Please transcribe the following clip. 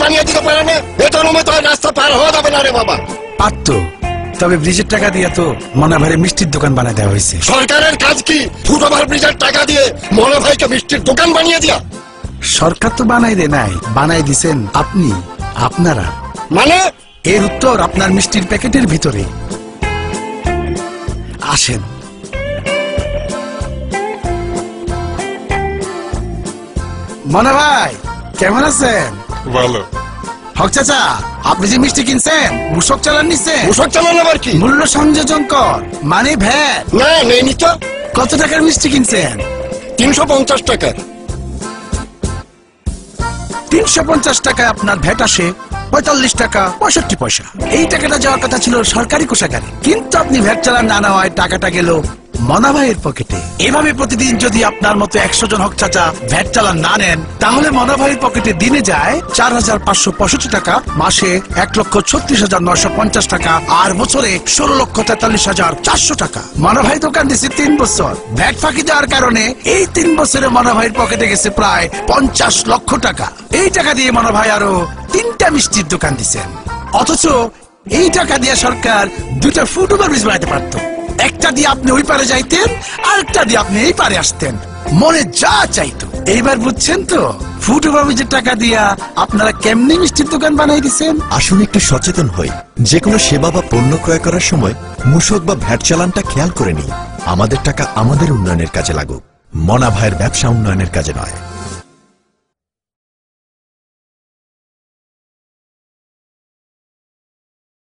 বানিয়ে দিতে পারে না? এটার মতো রাস্তা পার হওয়া যাবে না রে বাবা। পারতো, তবে ব্রিজের টাকা দিয়ে তো মনা ভাইরে মিষ্টির দোকান বানায় দেওয়া হয়েছে। সরকারের কাজ কি ফুটওভার ব্রিজের টাকা দিয়ে মনে ভাইকে মিষ্টির দোকান বানিয়ে দিয়া? সরকার তো বানাই দেয় নাই, বানাই দিছেন আপনি, আপনারা। মানে এর উত্তর আপনার মিষ্টির প্যাকেটের ভিতরে। আসেন। মনে ভাই কেমন আছেন? ভালো। হক চাচা, আপনি যে মিষ্টি কিনছেন মূসক চালান নিচ্ছেন? মূসক চালান আবার কি? মূল্য সংযোজন কর, মানে ভ্যাট। না নেই তো। কত টাকার মিষ্টি কিনছেন? 350 টাকার। 350 টাকায় আপনার ভ্যাট আসে 45 টাকা 65 পয়সা। এই টাকাটা যাওয়ার কথা ছিল সরকারি কোষাগারে, কিন্তু আপনি ভ্যাট চালান না নেওয়ায় টাকাটা গেল মনা ভাইয়ের পকেটে। এভাবে প্রতিদিন যদি আপনার মতো 100 জন হক চাচা ভ্যাট চালান না নেন, তাহলে মনা ভাইয়ের পকেটে দিনে যায় 4565 টাকা, মাসে 1,36,950 টাকা, আর বছরে 16,43,400 টাকা। মনা ভাই দোকান দিচ্ছে 3 বছর, ভ্যাট ফাঁকি দেওয়ার কারণে এই 3 বছরে মনা ভাইয়ের পকেটে গেছে প্রায় 50 লক্ষ টাকা। এই টাকা দিয়ে মনা ভাই আরো 3টা মিষ্টির দোকান দিচ্ছেন। অথচ এই টাকা দিয়ে সরকার 2টা ফুটওভার ব্রিজ বানাতে পারত। একটা দিয়ে আপনি ওই পারে যাইতেন, আরেকটা দিয়ে আপনি এই পারে আসতেন, মনে যা চাইতো। এইবার বুঝছেন তো ফুটওভার ব্রিজের টাকা দিয়া আপনারা কেমনি মিষ্টির দোকান বানাই দিচ্ছেন? আসুন একটু সচেতন হই, যে কোনো সেবা বা পণ্য ক্রয় করার সময় মূসক বা ভ্যাট চালানটা খেয়াল করে নিই। আমাদের টাকা আমাদের উন্নয়নের কাজে লাগুক, মনা ভাইয়ের ব্যবসা উন্নয়নের কাজে নয়।